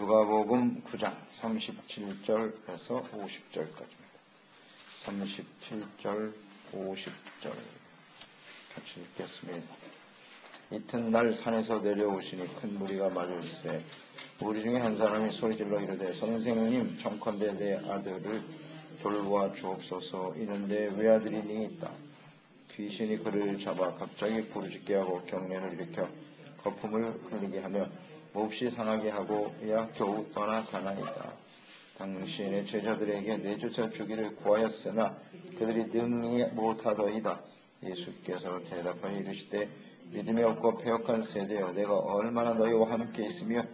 누가복음 9장 37절에서 50절까지입니다. 37절, 50절 같이 읽겠습니다. 이튿날 산에서 내려오시니 큰 무리가 맞을세 우리 중에 한 사람이 소리질러 이르되 선생님 청컨대 내 아들을 돌보아 주옵소서. 이는데 외아들이 있다. 귀신이 그를 잡아 갑자기 부르짖게 하고 경련을 일으켜 거품을 흘리게 하며 몹시 상하게 하고 야 겨우 떠나가나이다. 당신의 제자들에게 내쫓아 주기를 구하였으나 그들이 능히 못하더이다. 예수께서 대답하여 이르시되 믿음이 없고 패역한 세대여, 내가 얼마나 너희와 함께 있으며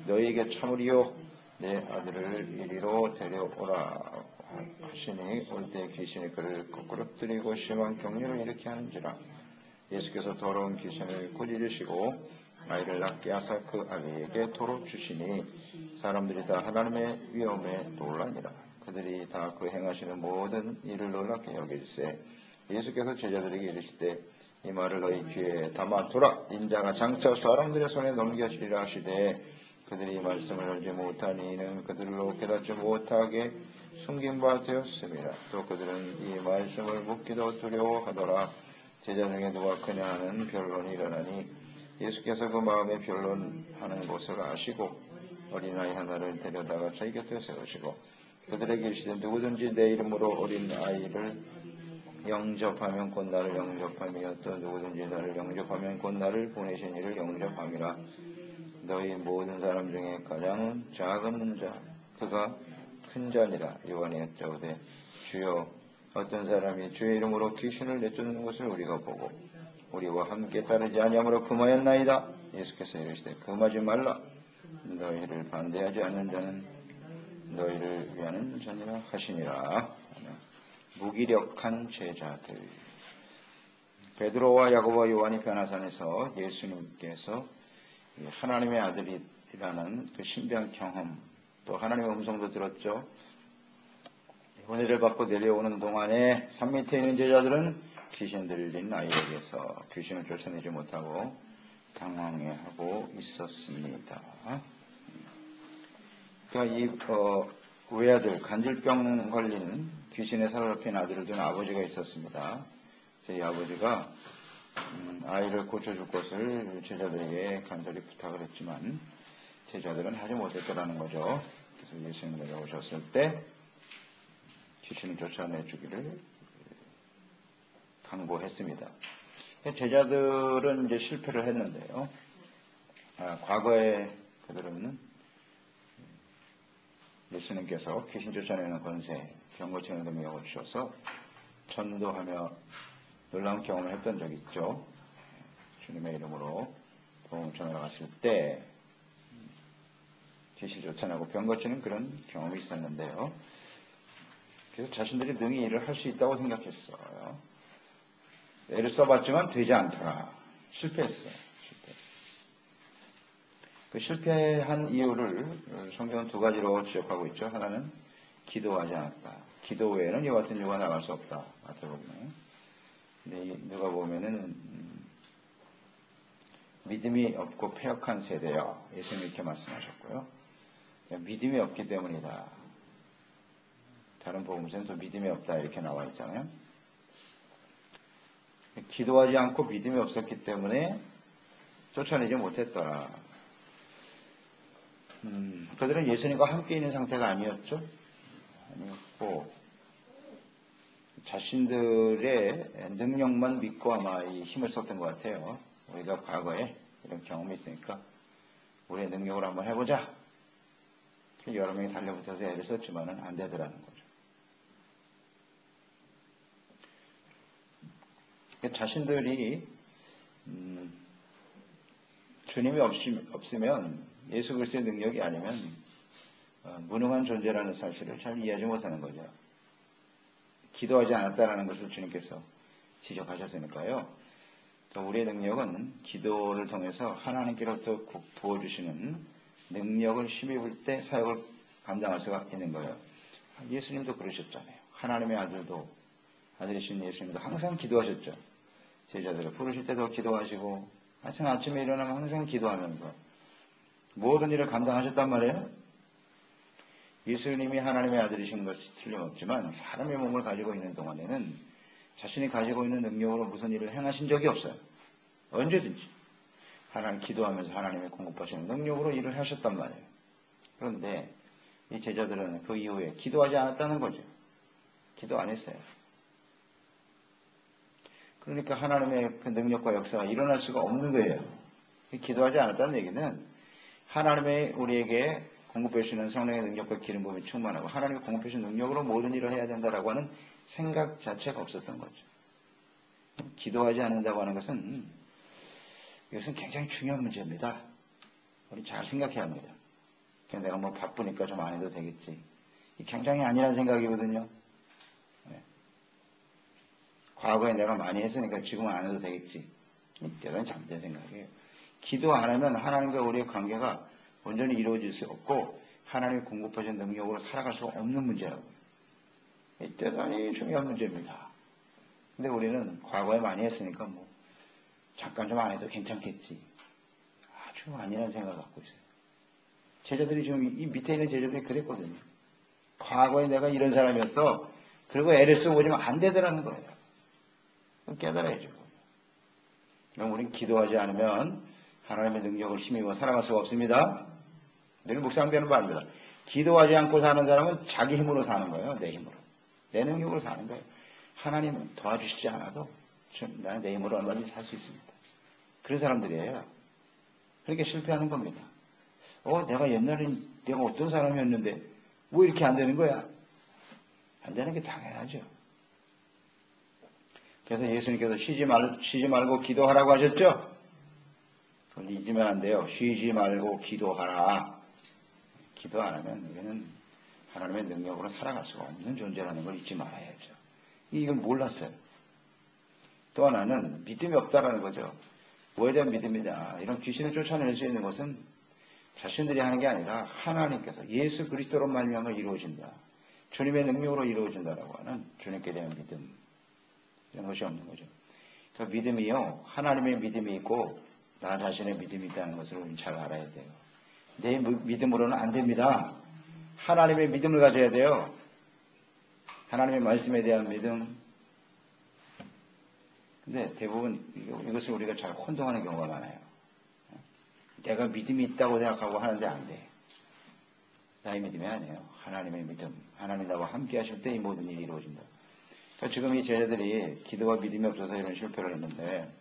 너희에게 참으리요. 내 아들을 이리로 데려오라 하시니 올 때 귀신이 그를 거꾸러뜨리고 심한 경련을 일으켜 하는지라. 예수께서 더러운 귀신을 꾸짖으시고 아이를 낫게 하사 그 아이에게 도로 주시니 사람들이 다 하나님의 위엄에 놀라니라. 그들이 다 그 행하시는 모든 일을 놀랍게 여길세 예수께서 제자들에게 이르시되 이 말을 너희 귀에 담아두라. 인자가 장차 사람들의 손에 넘겨지리라 하시되 그들이 이 말씀을 알지 못하니 이는 그들로 깨닫지 못하게 숨긴 바 되었습니다. 또 그들은 이 말씀을 묻기도 두려워하더라. 제자 중에 누가 크냐 하는 변론이 일어나니 예수께서 그 마음에 변론하는 것을 아시고 어린아이 하나를 데려다가 자기 곁에 세우시고 그들에게 이르시되 누구든지 내 이름으로 어린아이를 영접하면 곧 나를 영접하며 또 누구든지 나를 영접하면 곧 나를 보내신 이를 영접함이라. 너희 모든 사람 중에 가장 작은 자 그가 큰 자니라. 요한이 여짜오되 주여 어떤 사람이 주의 이름으로 귀신을 내쫓는 것을 우리가 보고 우리와 함께 따르지 아니하므로 금하였나이다. 예수께서 이르시되 금하지 말라. 너희를 반대하지 않는 자는 너희를 위하는 자니라 하시니라. 무기력한 제자들. 베드로와 야고보와 요한이 변화산에서 예수님께서 하나님의 아들이라는 그 신비한 경험, 또 하나님의 음성도 들었죠. 은혜를 받고 내려오는 동안에 산 밑에 있는 제자들은 귀신 들린 아이에게서 귀신을 쫓아내지 못하고 당황해하고 있었습니다. 그러니까 이 외아들, 간질병 걸린 귀신에 사로잡힌 아들을 둔 아버지가 있었습니다. 이 아버지가 아이를 고쳐줄 것을 제자들에게 간절히 부탁을 했지만 제자들은 하지 못했더라는 거죠. 그래서 예수님 내려오셨을 때 귀신을 쫓아내주기를 강구했습니다. 제자들은 이제 실패를 했는데요. 과거에 그들은 예수님께서 귀신 쫓아내는 권세, 병 고치는 능력을 주셔서 전도하며 놀라운 경험을 했던 적이 있죠. 주님의 이름으로 복음을 전해갔을 때 귀신 쫓아내고 병 고치는 그런 경험이 있었는데요. 그래서 자신들이 능히 일을 할 수 있다고 생각했어요. 애를 써봤지만 되지 않더라. 실패했어요. 그 실패한 이유를 성경은 두 가지로 지적하고 있죠. 하나는 기도하지 않았다. 기도 외에는 이와 같은 이유가 나갈 수 없다. 마태복음에. 근데 누가 보면은 믿음이 없고 패역한 세대야. 예수님 이렇게 말씀하셨고요. 믿음이 없기 때문이다. 다른 복음서는 또 믿음이 없다 이렇게 나와 있잖아요. 기도하지 않고 믿음이 없었기 때문에 쫓아내지 못했더라. 그들은 예수님과 함께 있는 상태가 아니었죠. 아니었고 자신들의 능력만 믿고 아마 이 힘을 썼던 것 같아요. 우리가 과거에 이런 경험이 있으니까 우리의 능력을 한번 해보자. 여러 명이 달려붙어서 애를 썼지만은 안 되더라는 거죠. 자신들이 주님이 없으면 예수 그리스도의 능력이 아니면 무능한 존재라는 사실을 잘 이해하지 못하는 거죠. 기도하지 않았다라는 것을 주님께서 지적하셨으니까요. 우리의 능력은 기도를 통해서 하나님께로부터 부어주시는 능력을 힘입을 때 사역을 감당할 수가 있는 거예요. 예수님도 그러셨잖아요. 하나님의 아들이신 예수님도 항상 기도하셨죠. 제자들을 부르실 때도 기도하시고 하여튼 아침에 일어나면 항상 기도하면서 모든 일을 감당하셨단 말이에요. 예수님이 하나님의 아들이신 것이 틀림없지만 사람의 몸을 가지고 있는 동안에는 자신이 가지고 있는 능력으로 무슨 일을 행하신 적이 없어요. 언제든지 하나님 기도하면서 하나님의 공급하시는 능력으로 일을 하셨단 말이에요. 그런데 이 제자들은 그 이후에 기도하지 않았다는 거죠. 기도 안 했어요. 그러니까 하나님의 그 능력과 역사가 일어날 수가 없는 거예요. 기도하지 않았다는 얘기는 하나님의 우리에게 공급해 주시는 성령의 능력과 기름 부음이 충만하고 하나님의 공급해 주시는 능력으로 모든 일을 해야 된다라고 하는 생각 자체가 없었던 거죠. 기도하지 않는다고 하는 것은 이것은 굉장히 중요한 문제입니다. 우리 잘 생각해야 합니다. 그냥 내가 뭐 바쁘니까 좀 안 해도 되겠지. 굉장히 아니란 생각이거든요. 네. 과거에 내가 많이 했으니까 지금은 안 해도 되겠지. 대단히 잘못된 생각이에요. 기도 안 하면 하나님과 우리의 관계가 온전히 이루어질 수 없고 하나님이 공급하신 능력으로 살아갈 수 없는 문제라고요. 대단히 중요한 문제입니다. 근데 우리는 과거에 많이 했으니까 뭐 잠깐 좀 안 해도 괜찮겠지. 아주 아니라는 생각을 갖고 있어요. 제자들이 지금 이 밑에 있는 제자들이 그랬거든요. 과거에 내가 이런 사람이었어. 그리고 애를 쓰고 오지면 안 되더라는 거예요. 그럼 깨달아야죠. 그럼 우리는 기도하지 않으면 하나님의 능력을 힘입어 살아갈 수가 없습니다. 늘 묵상되는 바입니다. 기도하지 않고 사는 사람은 자기 힘으로 사는 거예요. 내 힘으로. 내 능력으로 사는 거예요. 하나님은 도와주시지 않아도 나는 내 힘으로 얼마든지 살 수 있습니다. 그런 사람들이에요. 그렇게 실패하는 겁니다. 내가 옛날엔 내가 어떤 사람이었는데 왜 이렇게 안 되는 거야? 안 되는 게 당연하죠. 그래서 예수님께서 쉬지 말고 기도하라고 하셨죠? 그걸 잊으면 안 돼요. 쉬지 말고 기도하라. 기도 안 하면 우리는 하나님의 능력으로 살아갈 수가 없는 존재라는 걸 잊지 말아야죠. 이걸 몰랐어요. 또 하나는 믿음이 없다라는 거죠. 뭐에 대한 믿음이냐. 이런 귀신을 쫓아낼 수 있는 것은 자신들이 하는 게 아니라 하나님께서 예수 그리스도로 말미암아 이루어진다. 주님의 능력으로 이루어진다라고 하는 주님께 대한 믿음. 이런 것이 없는 거죠. 그 믿음이요. 하나님의 믿음이 있고 나 자신의 믿음이 있다는 것을 우리는 잘 알아야 돼요. 내 믿음으로는 안 됩니다. 하나님의 믿음을 가져야 돼요. 하나님의 말씀에 대한 믿음. 근데 대부분 이것을 우리가 잘 혼동하는 경우가 많아요. 내가 믿음이 있다고 생각하고 하는데 안 돼. 나의 믿음이 아니에요. 하나님의 믿음. 하나님 나와 함께 하실 때 이 모든 일이 이루어진다. 그러니까 지금 이 제자들이 기도와 믿음이 없어서 이런 실패를 했는데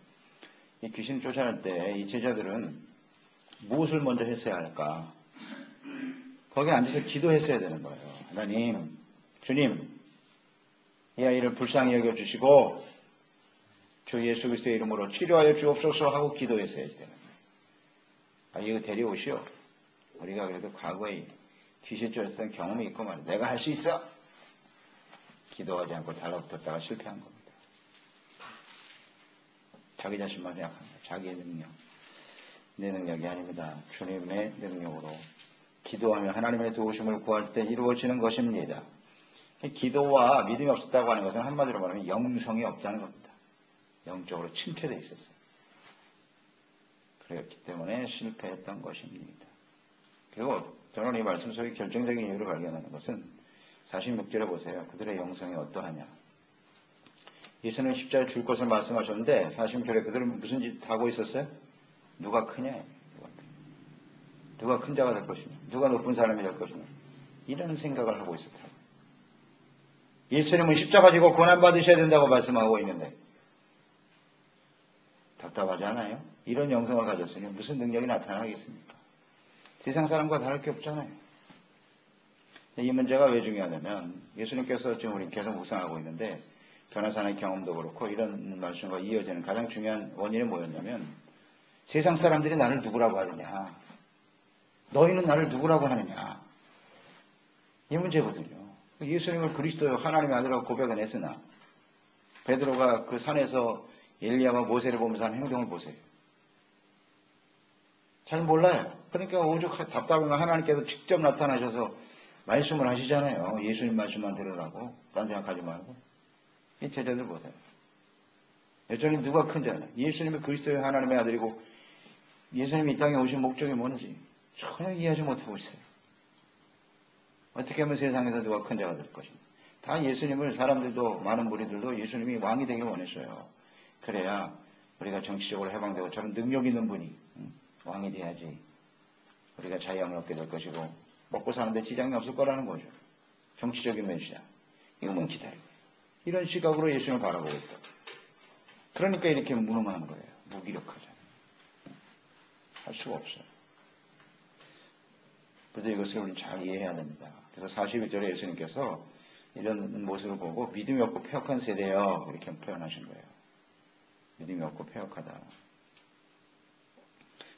이 귀신 쫓아낼 때 이 제자들은 무엇을 먼저 했어야 할까? 거기 앉아서 기도했어야 되는 거예요. 하나님, 주님, 이 아이를 불쌍히 여겨주시고 주 예수 그리스도의 이름으로 치료하여 주옵소서 하고 기도했어야 되는 거예요. 이거 데려오시오. 우리가 그래도 과거에 귀신 쫓았던 경험이 있고 말이야. 내가 할 수 있어. 기도하지 않고 달라붙었다가 실패한 겁니다. 자기 자신만 생각합니다. 자기의 능력. 내 능력이 아닙니다. 주님의 능력으로 기도하며 하나님의 도우심을 구할 때 이루어지는 것입니다. 기도와 믿음이 없었다고 하는 것은 한마디로 말하면 영성이 없다는 겁니다. 영적으로 침체되어 있었어요. 그렇기 때문에 실패했던 것입니다. 그리고 저는 이 말씀 속에 결정적인 이유를 발견하는 것은 46절에 보세요. 그들의 영성이 어떠하냐. 예수는 십자가에 죽을 것을 말씀하셨는데 46절에 그들은 무슨 짓 하고 있었어요? 누가 크냐? 누가 큰 자가 될 것이냐? 누가 높은 사람이 될 것이냐? 이런 생각을 하고 있었더라고요. 예수님은 십자가 지고 고난받으셔야 된다고 말씀하고 있는데 답답하지 않아요? 이런 영성을 가졌으니 무슨 능력이 나타나겠습니까? 세상 사람과 다를 게 없잖아요. 이 문제가 왜 중요하냐면 예수님께서 지금 우리 계속 묵상하고 있는데 변화산의 경험도 그렇고 이런 말씀과 이어지는 가장 중요한 원인이 뭐였냐면 세상 사람들이 나를 누구라고 하느냐, 너희는 나를 누구라고 하느냐, 이 문제거든요. 예수님을 그리스도 하나님의 아들이라고 고백은 했으나 베드로가 그 산에서 엘리야와 모세를 보면서 하는 행동을 보세요. 잘 몰라요. 그러니까 오죽 답답한 건 하나님께서 직접 나타나셔서 말씀을 하시잖아요. 예수님 말씀만 들으라고. 딴 생각하지 말고. 이 제자들 보세요. 여전히 누가 큰 자냐. 예수님이 그리스도의 하나님의 아들이고 예수님이 이 땅에 오신 목적이 뭔지 전혀 이해하지 못하고 있어요. 어떻게 하면 세상에서 누가 큰 자가 될 것인가. 다 예수님을, 사람들도, 많은 무리들도 예수님이 왕이 되길 원했어요. 그래야 우리가 정치적으로 해방되고 저런 능력 있는 분이 왕이 돼야지 우리가 자유함을 얻게 될 것이고 먹고 사는데 지장이 없을 거라는 거죠. 정치적인 메시아. 이거만 기다리고. 이런 시각으로 예수님을 바라보고 있다. 그러니까 이렇게 무능한 거예요. 무기력하잖아요. 할 수가 없어요. 그래서 이것을 우리는 잘 이해해야 됩니다. 그래서 41절에 예수님께서 이런 모습을 보고 믿음이 없고 패역한 세대여 이렇게 표현하신 거예요. 믿음이 없고 패역하다.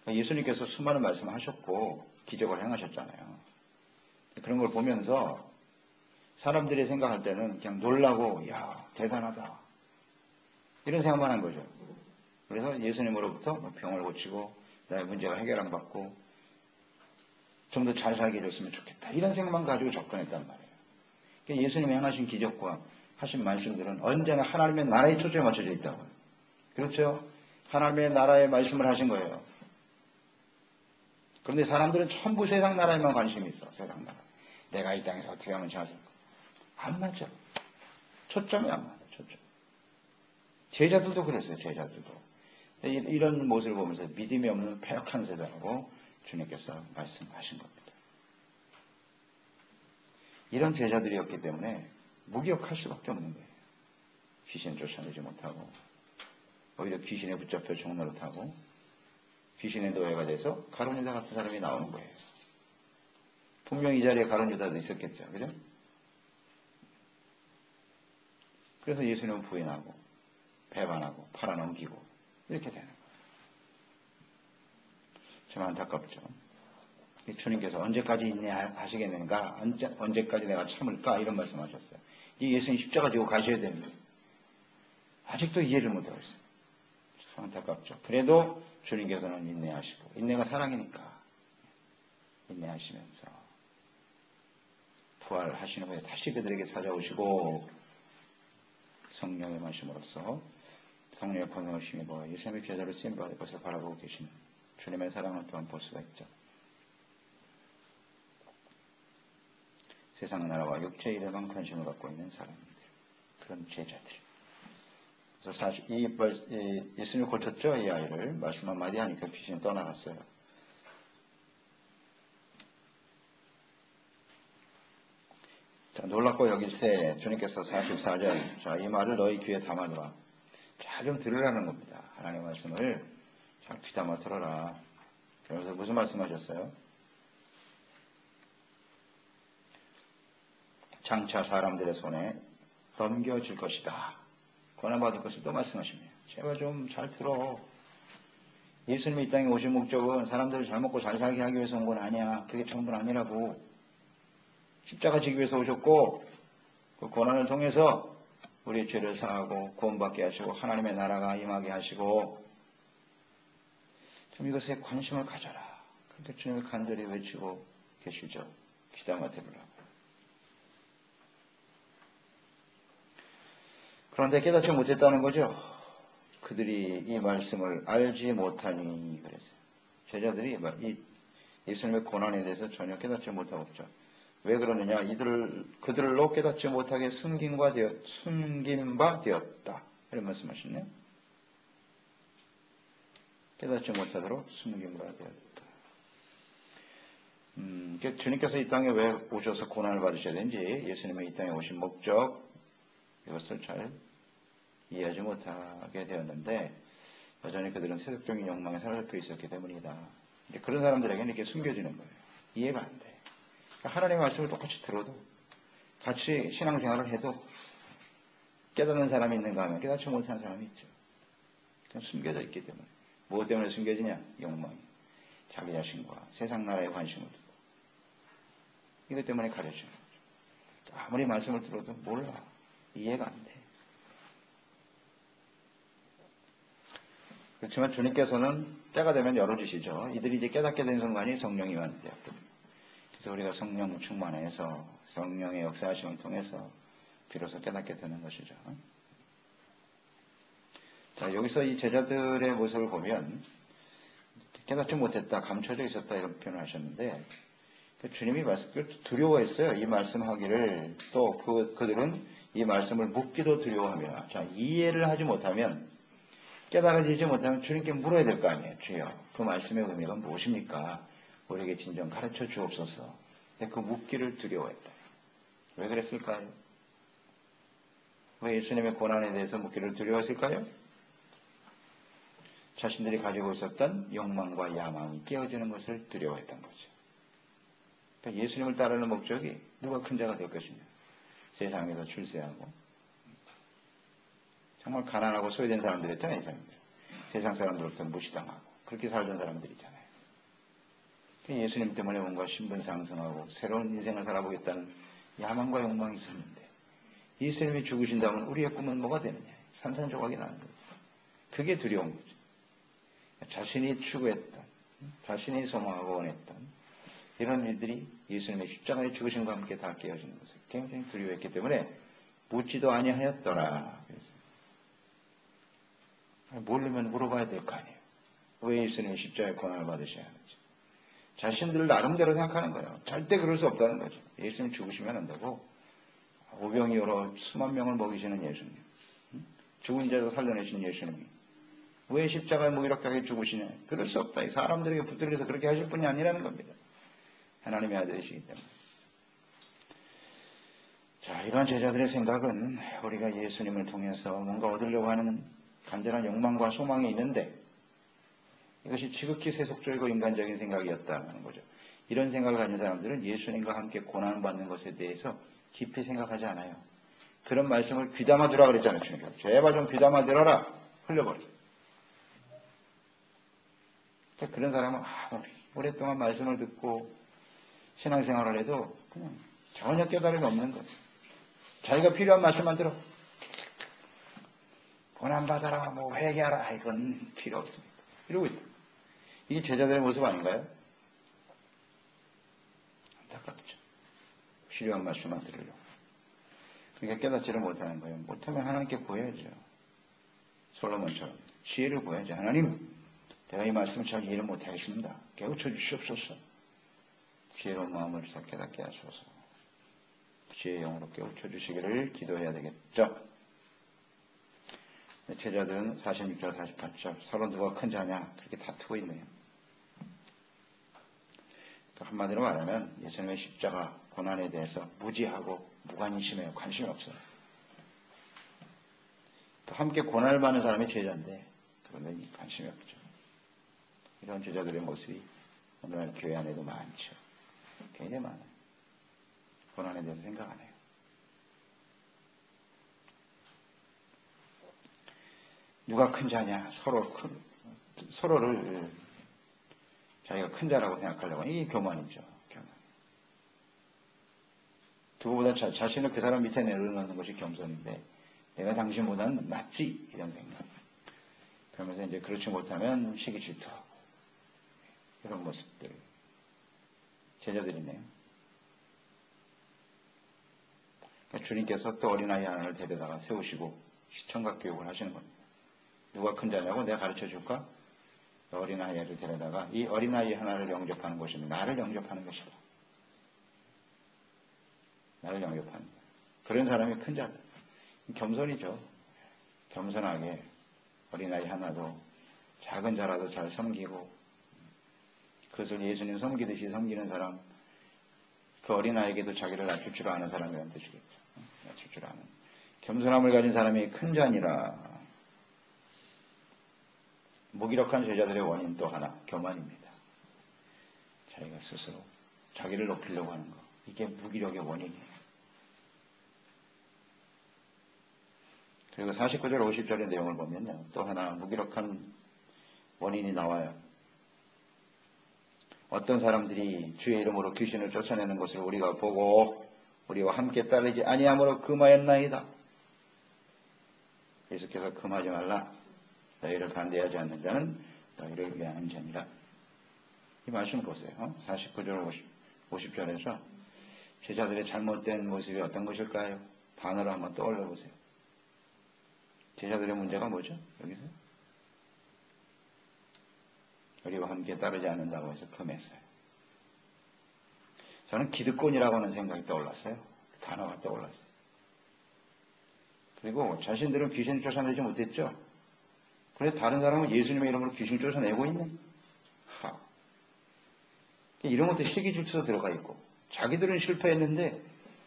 그러니까 예수님께서 수많은 말씀을 하셨고 기적을 행하셨잖아요. 그런 걸 보면서 사람들이 생각할 때는 그냥 놀라고 야 대단하다 이런 생각만 한 거죠. 그래서 예수님으로부터 병을 고치고 나의 문제가 해결안 받고 좀 더 잘 살게 됐으면 좋겠다 이런 생각만 가지고 접근했단 말이에요. 그러니까 예수님이 행하신 기적과 하신 말씀들은 언제나 하나님의 나라에 초점이 맞춰져 있다고요. 그렇죠? 하나님의 나라의 말씀을 하신 거예요. 그런데 사람들은 전부 세상 나라에만 관심이 있어. 세상 나라. 내가 이 땅에서 어떻게 하면 잘 살까? 안 맞아. 초점이 안 맞아. 초점. 제자들도 그랬어요. 제자들도. 이런 모습을 보면서 믿음이 없는 패역한 세대라고 주님께서 말씀하신 겁니다. 이런 제자들이었기 때문에 무기력할 수밖에 없는 거예요. 귀신 쫓아내지 못하고 오히려 귀신에 붙잡혀 종노릇하고 귀신의 노예가 돼서 가룟 유다 같은 사람이 나오는 거예요. 분명히 이 자리에 가룟 유다도 있었겠죠. 그죠? 그래서 예수님은 부인하고 배반하고 팔아넘기고 이렇게 되는 거예요. 참 안타깝죠. 주님께서 언제까지 인내하시겠는가? 언제까지 내가 참을까? 이런 말씀하셨어요. 이 예수님 십자가 지고 가셔야 되는데 아직도 이해를 못하고 있어요. 참 안타깝죠. 그래도 주님께서는 인내하시고 인내가 사랑이니까 인내하시면서 부활하시는 후에 다시 그들에게 찾아오시고 성령의 말씀으로써 성령의 권능을 힘입어 예수님의 제자로 쓰임받을 것을 바라보고 계시는 주님의 사랑을 또한 볼 수가 있죠. 세상 나라와 육체 일에만 관심을 갖고 있는 사람들, 그런 제자들. 그래서 사실 예수님이 고쳤죠. 이 아이를 말씀 한마디 하니까 귀신이 떠나갔어요. 자, 놀랍고 여길새 주님께서 44절 자, 이 말을 너희 귀에 담아두라. 잘 좀 들으라는 겁니다. 하나님의 말씀을 잘 귀담아 들어라. 그래서 무슨 말씀하셨어요? 장차 사람들의 손에 넘겨질 것이다. 권한받을 것을 또 말씀하시네요. 제발 좀 잘 들어. 예수님이 이 땅에 오신 목적은 사람들을 잘 먹고 잘 살게 하기 위해서 온 건 아니야. 그게 전부는 아니라고. 십자가 지기 위해서 오셨고 그 고난을 통해서 우리의 죄를 사하고 구원받게 하시고 하나님의 나라가 임하게 하시고 좀 이것에 관심을 가져라. 그렇게 주님을 간절히 외치고 계시죠. 귀담아 들으라고. 그런데 깨닫지 못했다는 거죠. 그들이 이 말씀을 알지 못하니 그랬어요. 제자들이 이 예수님의 고난에 대해서 전혀 깨닫지 못하고 있죠. 왜 그러느냐? 그들로 깨닫지 못하게 숨긴 바 되었다. 이런 말씀하시네요. 깨닫지 못하도록 숨긴 바 되었다. 주님께서 이 땅에 왜 오셔서 고난을 받으셔야 되는지 예수님의 이 땅에 오신 목적 이것을 잘 이해하지 못하게 되었는데 여전히 그들은 세속적인 욕망에 사로잡혀 있었기 때문이다. 그런 사람들에게는 이렇게 숨겨지는 거예요. 이해가 안 돼. 하나님의 말씀을 똑같이 들어도 같이 신앙생활을 해도 깨닫는 사람이 있는가 하면 깨닫지 못하는 사람이 있죠. 그냥 숨겨져 있기 때문에. 무엇 때문에 숨겨지냐? 욕망이. 자기 자신과 세상 나라에 관심을 두고 이것 때문에 가려지는 거죠. 아무리 말씀을 들어도 몰라. 이해가 안 돼. 그렇지만 주님께서는 때가 되면 열어주시죠. 이들이 이제 깨닫게 된 순간이 성령이 임하는데요. 그래서 우리가 성령 충만해서 성령의 역사하심을 통해서 비로소 깨닫게 되는 것이죠. 자, 여기서 이 제자들의 모습을 보면 깨닫지 못했다, 감춰져 있었다 이런 표현을 하셨는데 주님이 두려워했어요. 이 말씀하기를. 또 그들은 이 말씀을 묻기도 두려워하며, 자, 이해를 하지 못하면, 깨달아지지 못하면 주님께 물어야 될 거 아니에요. 주여, 그 말씀의 의미가 무엇입니까? 우리에게 진정 가르쳐 주옵소서. 근데 그 묻기를 두려워했다. 왜 그랬을까요? 왜 예수님의 고난에 대해서 묻기를 두려워했을까요? 자신들이 가지고 있었던 욕망과 야망이 깨어지는 것을 두려워했던 거죠. 그러니까 예수님을 따르는 목적이 누가 큰 자가 될 것이냐. 세상에서 출세하고 정말 가난하고 소외된 사람들이었잖아요. 이 사람들. 세상 사람들로부터 무시당하고 그렇게 살던 사람들이잖아요. 예수님 때문에 뭔가 신분 상승하고 새로운 인생을 살아보겠다는 야망과 욕망이 있었는데 예수님이 죽으신다면 우리의 꿈은 뭐가 되느냐. 산산조각이 나는 거죠. 그게 두려운 거죠. 자신이 추구했던, 자신이 소망하고 원했던 이런 일들이 예수님의 십자가의 죽으심과 함께 다 깨어지는 것을 굉장히 두려워했기 때문에 묻지도 아니하였더라. 모르면 물어봐야 될 거 아니에요. 왜 예수님이 십자가의 고난을 받으셔야 하는지. 자신들 나름대로 생각하는 거예요. 절대 그럴 수 없다는 거죠. 예수님 죽으시면 안 되고 오병이어로 수만 명을 먹이시는 예수님, 죽은 자도 살려내신 예수님이 왜 십자가에 무기력하게 죽으시냐. 그럴 수 없다. 사람들에게 붙들려서 그렇게 하실 분이 아니라는 겁니다. 하나님의 아들이시기 때문에. 자, 이러한 제자들의 생각은 우리가 예수님을 통해서 뭔가 얻으려고 하는 간절한 욕망과 소망이 있는데 이것이 지극히 세속적이고 인간적인 생각이었다는 거죠. 이런 생각을 가진 사람들은 예수님과 함께 고난을 받는 것에 대해서 깊이 생각하지 않아요. 그런 말씀을 귀담아 들으라 그랬잖아요. 주님께서. 제발 좀 귀담아 들어라. 흘려버려요. 그런 사람은 오랫동안 말씀을 듣고 신앙생활을 해도 그냥 전혀 깨달음이 없는 거예요. 자기가 필요한 말씀만 들어. 고난받아라, 뭐 회개하라, 이건 필요 없습니다. 이러고 있다. 이게 제자들의 모습 아닌가요? 안타깝죠. 필요한 말씀만 들으려고. 그러니까 깨닫지를 못하는 거예요. 못하면 하나님께 구해야죠. 솔로몬처럼 지혜를 구해야죠. 하나님, 내가 이 말씀을 잘 이해를 못하겠습니다. 깨우쳐 주시옵소서. 지혜로운 마음을 깨닫게 하소서. 지혜의 영으로 깨우쳐 주시기를 기도해야 되겠죠. 제자들은 46절, 48절 서로 누가 큰 자냐 그렇게 다투고 있네요. 한마디로 말하면 예수님의 십자가 고난에 대해서 무지하고 무관심해요. 관심이 없어요. 또 함께 고난을 받는 사람이 제자인데 그러면 관심이 없죠. 이런 제자들의 모습이 오늘날 교회 안에도 많죠. 굉장히 많아요. 고난에 대해서 생각 안 해요. 누가 큰 자냐? 서로를 자기가 큰 자라고 생각하려고 하는 이게 교만이죠. 교만. 그거보다 자신을 그 사람 밑에 내려놓는 것이 겸손인데 내가 당신보다는 낫지 이런 생각. 그러면서 이제 그렇지 못하면 시기 질투하고 이런 모습들. 제자들이네요. 그러니까 주님께서 또 어린아이 하나를 데려다가 세우시고 시청각 교육을 하시는 겁니다. 누가 큰 자냐고 내가 가르쳐 줄까? 어린아이를 데려다가 이 어린아이 하나를 영접하는 것이면 나를 영접하는 것이다. 나를 영접하는 거야. 그런 사람이 큰 자다. 겸손이죠. 겸손하게 어린아이 하나도 작은 자라도 잘 섬기고 그것을 예수님 섬기듯이 섬기는 사람, 그 어린아이에게도 자기를 낮출 줄 아는 사람이라는 뜻이겠죠. 낮출 줄 아는. 겸손함을 가진 사람이 큰 자니라. 무기력한 제자들의 원인 또 하나, 교만입니다. 자기가 스스로 자기를 높이려고 하는 것. 이게 무기력의 원인이에요. 그리고 49절, 50절의 내용을 보면요. 또 하나 무기력한 원인이 나와요. 어떤 사람들이 주의 이름으로 귀신을 쫓아내는 것을 우리가 보고 우리와 함께 따르지 아니함으로 금하였나이다. 예수께서 금하지 말라. 너희를 반대하지 않는 자는 너희를 위하는 자니라. 이 말씀 보세요. 49절 50절에서 제자들의 잘못된 모습이 어떤 것일까요? 단어를 한번 떠올려 보세요. 제자들의 문제가 뭐죠? 여기서 우리와 함께 따르지 않는다고 해서 금했어요. 저는 기득권이라고 하는 생각이 떠올랐어요. 단어가 떠올랐어요. 그리고 자신들은 귀신을 쫓아내지 못했죠. 그런데 다른 사람은 예수님의 이름으로 귀신을 쫓아내고 있네. 이런 것도 시기 질투로 들어가 있고, 자기들은 실패했는데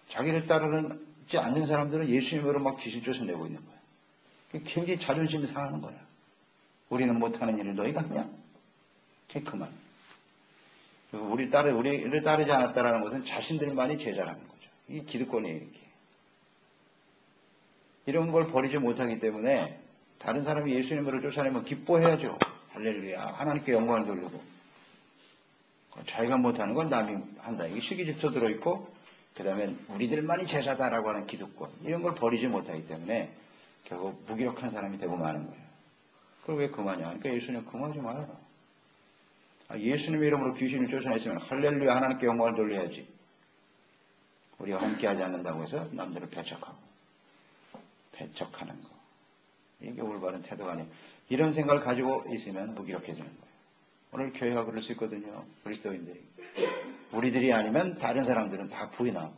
자기를 따르지 않는 사람들은 예수님으로 막 귀신 쫓아내고 있는 거야. 굉장히 자존심이 상하는 거야. 우리는 못하는 일을 너희가 하냐? 그만. 우리를 따르지 않았다라는 것은 자신들만이 제자라는 거죠. 이게 기득권이에요, 이게. 이런 걸 버리지 못하기 때문에 다른 사람이 예수님으로 쫓아내면 기뻐해야죠. 할렐루야. 하나님께 영광을 돌리고. 자기가 못하는 건 남이 한다. 이게 시기질투 들어있고, 그 다음에 우리들만이 제자다라고 하는 기득권. 이런 걸 버리지 못하기 때문에 결국 무기력한 사람이 되고 마는 거예요. 그걸 왜 그만이야? 그러니까 예수님 그만하지 말아라. 예수님의 이름으로 귀신을 쫓아냈으면 할렐루야 하나님께 영광을 돌려야지. 우리가 함께하지 않는다고 해서 남들을 배척하는 거. 이게 올바른 태도가 아니에요. 이런 생각을 가지고 있으면 무기력해지는 거예요. 오늘 교회가 그럴 수 있거든요. 그리스도인들이. 우리들이 아니면 다른 사람들은 다 부인하고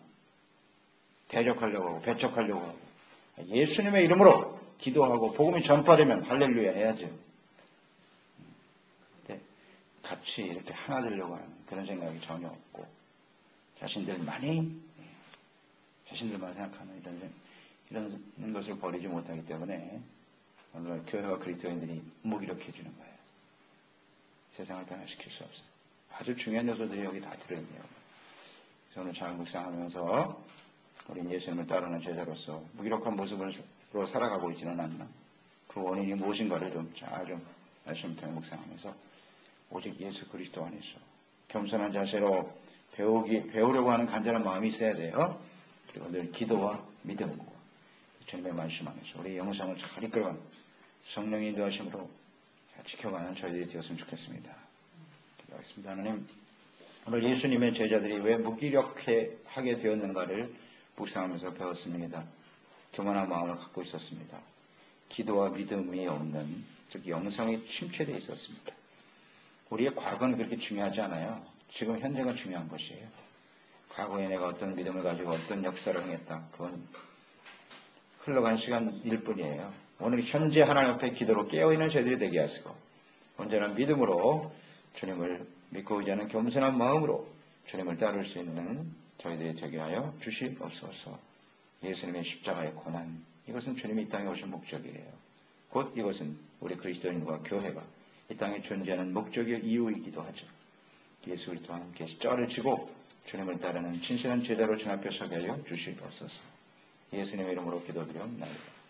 대적하려고 하고 배척하려고 하고 예수님의 이름으로 기도하고 복음이 전파되면 할렐루야 해야죠. 근데 같이 이렇게 하나 되려고 하는 그런 생각이 전혀 없고 자신들만 생각하는 이런 것을 버리지 못하기 때문에 오늘 교회와 그리스도인들이 무기력해지는 거예요. 세상을 변화시킬 수 없어요. 아주 중요한 요소들이 여기 다 들어있네요. 그래서 오늘 잘 묵상하면서 우린 예수님을 따르는 제자로서 무기력한 모습으로 살아가고 있지는 않나. 그 원인이 무엇인가를 좀 말씀 통해 묵상하면서 오직 예수 그리스도 안에서 겸손한 자세로 배우려고 하는 간절한 마음이 있어야 돼요. 그리고 늘 기도와 믿음과 주님의 말씀 안에서 우리 영성을 잘 이끌어가는 성령의 인도하심으로 잘 지켜가는 저희들이 되었으면 좋겠습니다. 기도하겠습니다. 하나님, 오늘 예수님의 제자들이 왜 무기력하게 되었는가를 묵상하면서 배웠습니다. 교만한 마음을 갖고 있었습니다. 기도와 믿음이 없는, 즉 영성이 침체되어 있었습니다. 우리의 과거는 그렇게 중요하지 않아요. 지금 현재가 중요한 것이에요. 과거에 내가 어떤 믿음을 가지고 어떤 역사를 행했다. 그건 흘러간 시간일 뿐이에요. 오늘 현재 하나님 앞에 기도로 깨어있는 저희들이 되게 하시고 온전한 믿음으로 주님을 믿고 의지하는 겸손한 마음으로 주님을 따를 수 있는 저희들이 되게 하여 주시옵소서. 예수님의 십자가의 고난, 이것은 주님이 이 땅에 오신 목적이에요. 곧 이것은 우리 그리스도인과 교회가 이 땅에 존재하는 목적의 이유이기도 하죠. 예수 그리스도와 함께 십자가를 지고 주님을 따르는 진실한 제자로 주 앞에 서게 하여 주시옵소서. 예수님의 이름으로 기도드리옵나이다.